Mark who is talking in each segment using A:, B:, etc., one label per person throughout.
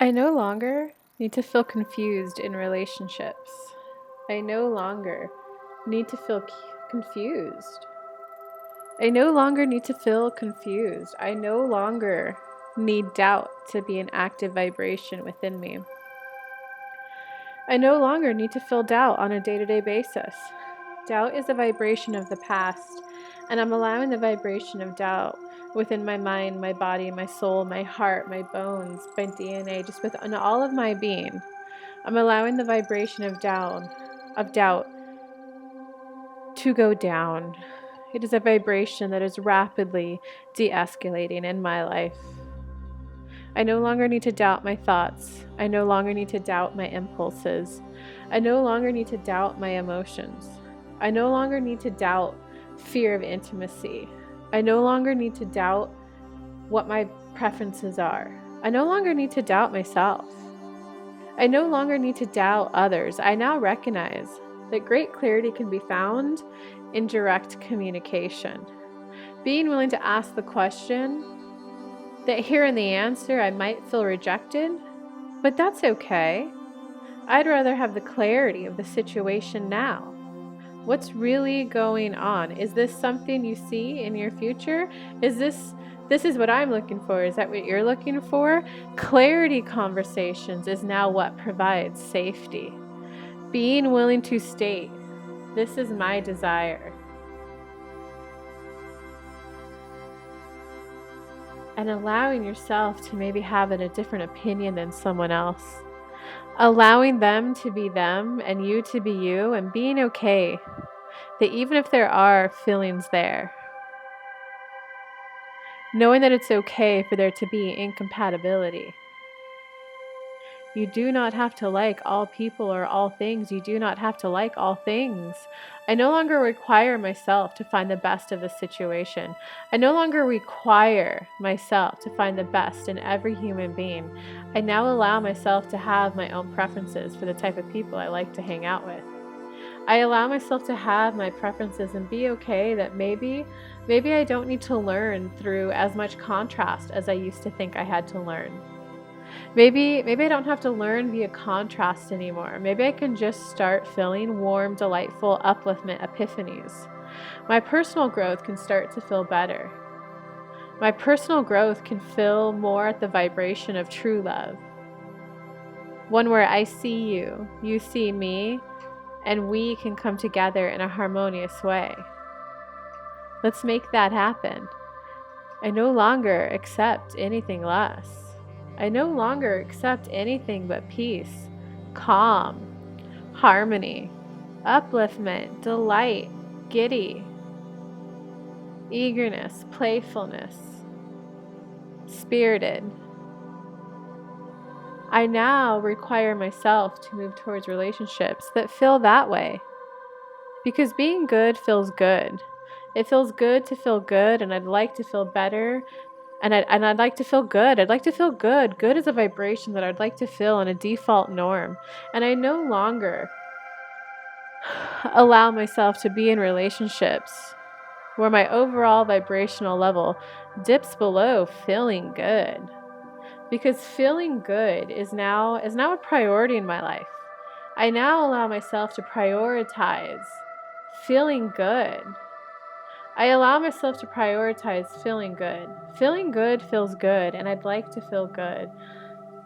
A: I no longer need to feel confused in relationships. I no longer need to feel confused. I no longer need to feel confused. I no longer need doubt to be an active vibration within me. I no longer need to feel doubt on a day-to-day basis. Doubt is a vibration of the past, and I'm allowing the vibration of doubt within my mind, my body, my soul, my heart, my bones, my DNA, just within all of my being. I'm allowing the vibration of doubt to go down. It is a vibration that is rapidly de-escalating in my life. I no longer need to doubt my thoughts. I no longer need to doubt my impulses. I no longer need to doubt my emotions. I no longer need to doubt fear of intimacy. I no longer need to doubt what my preferences are. I no longer need to doubt myself. I no longer need to doubt others. I now recognize that great clarity can be found in direct communication. Being willing to ask the question, that hearing the answer I might feel rejected, but that's okay. I'd rather have the clarity of the situation now. What's really going on? Is this something you see in your future? Is this is what I'm looking for? Is that what you're looking for? Clarity conversations is now what provides safety. Being willing to state, this is my desire. And allowing yourself to maybe have a different opinion than someone else. Allowing them to be them and you to be you, and being okay that even if there are feelings there, knowing that it's okay for there to be incompatibility. You do not have to like all people or all things. You do not have to like all things. I no longer require myself to find the best of the situation. I no longer require myself to find the best in every human being. I now allow myself to have my own preferences for the type of people I like to hang out with. I allow myself to have my preferences and be okay that maybe I don't need to learn through as much contrast as I used to think I had to learn. Maybe I don't have to learn via contrast anymore. Maybe I can just start feeling warm, delightful, upliftment epiphanies. My personal growth can start to feel better. My personal growth can feel more at the vibration of true love. One where I see you, you see me, and we can come together in a harmonious way. Let's make that happen. I no longer accept anything less. I no longer accept anything but peace, calm, harmony, upliftment, delight, giddy, eagerness, playfulness, spirited. I now require myself to move towards relationships that feel that way. Because being good feels good. It feels good to feel good, and I'd like to feel better. And I'd like to feel good. I'd like to feel good. Good is a vibration that I'd like to feel in a default norm. And I no longer allow myself to be in relationships where my overall vibrational level dips below feeling good. Because feeling good is now a priority in my life. I now allow myself to prioritize feeling good. I allow myself to prioritize feeling good. Feeling good feels good, and I'd like to feel good.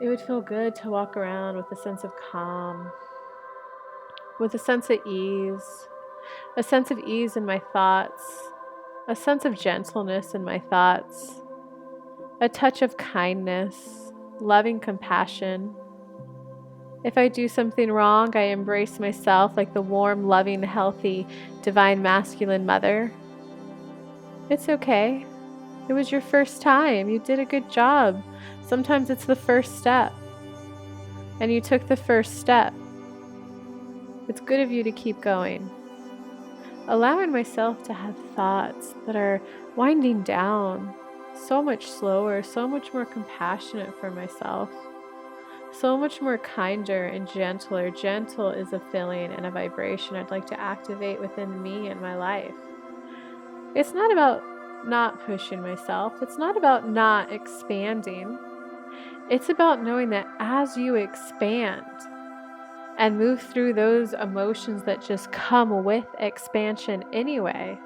A: It would feel good to walk around with a sense of calm, with a sense of ease in my thoughts, a sense of gentleness in my thoughts, a touch of kindness, loving compassion. If I do something wrong, I embrace myself like the warm, loving, healthy, divine masculine mother. It's okay. It was your first time. You did a good job. Sometimes it's the first step. And you took the first step. It's good of you to keep going. Allowing myself to have thoughts that are winding down so much slower, so much more compassionate for myself, so much more kinder and gentler. Gentle is a feeling and a vibration I'd like to activate within me and my life. It's not about not pushing myself. It's not about not expanding. It's about knowing that as you expand and move through those emotions that just come with expansion anyway,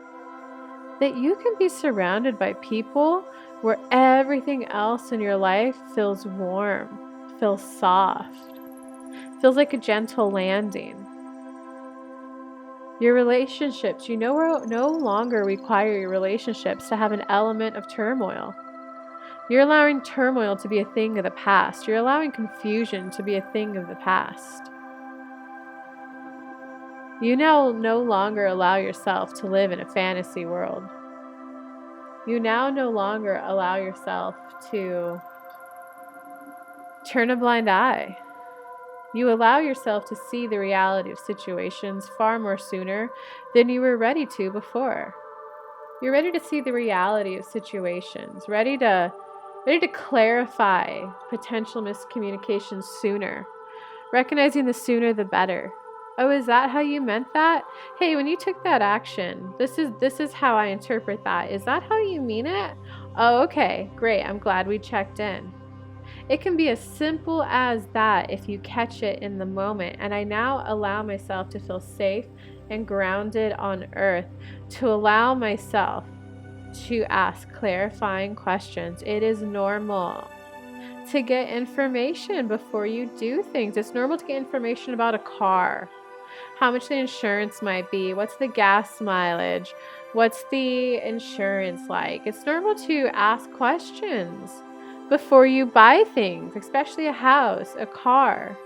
A: that you can be surrounded by people where everything else in your life feels warm, feels soft, feels like a gentle landing. Your relationships, no longer require your relationships to have an element of turmoil. You're allowing turmoil to be a thing of the past. You're allowing confusion to be a thing of the past. You now no longer allow yourself to live in a fantasy world. You now no longer allow yourself to turn a blind eye. You allow yourself to see the reality of situations far more sooner than you were ready to before. You're ready to see the reality of situations, ready to clarify potential miscommunications sooner, recognizing the sooner the better. Oh, is that how you meant that? Hey, when you took that action, this is how I interpret that. Is that how you mean it? Oh, okay, great. I'm glad we checked in. It can be as simple as that if you catch it in the moment. And I now allow myself to feel safe and grounded on earth, to allow myself to ask clarifying questions. It is normal to get information before you do things. It's normal to get information about a car, how much the insurance might be, what's the gas mileage, what's the insurance like. It's normal to ask questions before you buy things, especially a house, a car,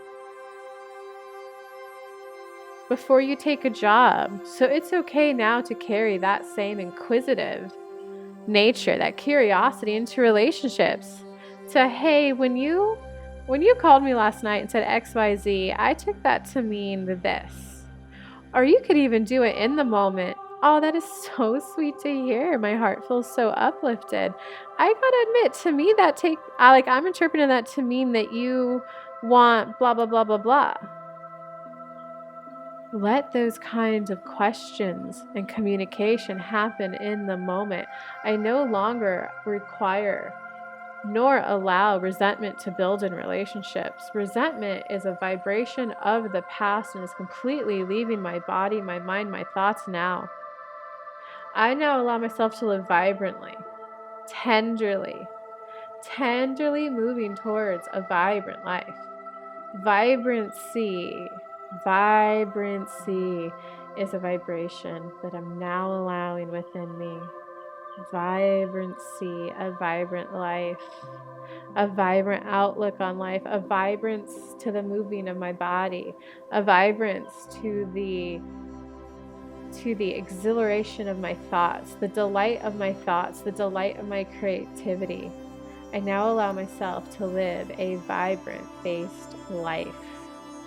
A: before you take a job. So it's okay now to carry that same inquisitive nature, that curiosity into relationships. So, hey, when you called me last night and said XYZ, I took that to mean this. Or you could even do it in the moment. Oh, that is so sweet to hear. My heart feels so uplifted. I gotta admit, to me, I'm interpreting that to mean that you want blah, blah, blah, blah, blah. Let those kinds of questions and communication happen in the moment. I no longer require nor allow resentment to build in relationships. Resentment is a vibration of the past and is completely leaving my body, my mind, my thoughts now. I now allow myself to live vibrantly, tenderly moving towards a vibrant life. Vibrancy is a vibration that I'm now allowing within me. Vibrancy, a vibrant life, a vibrant outlook on life, a vibrance to the moving of my body, a vibrance to the exhilaration of my thoughts, the delight of my thoughts, the delight of my creativity. I now allow myself to live a vibrant-based life.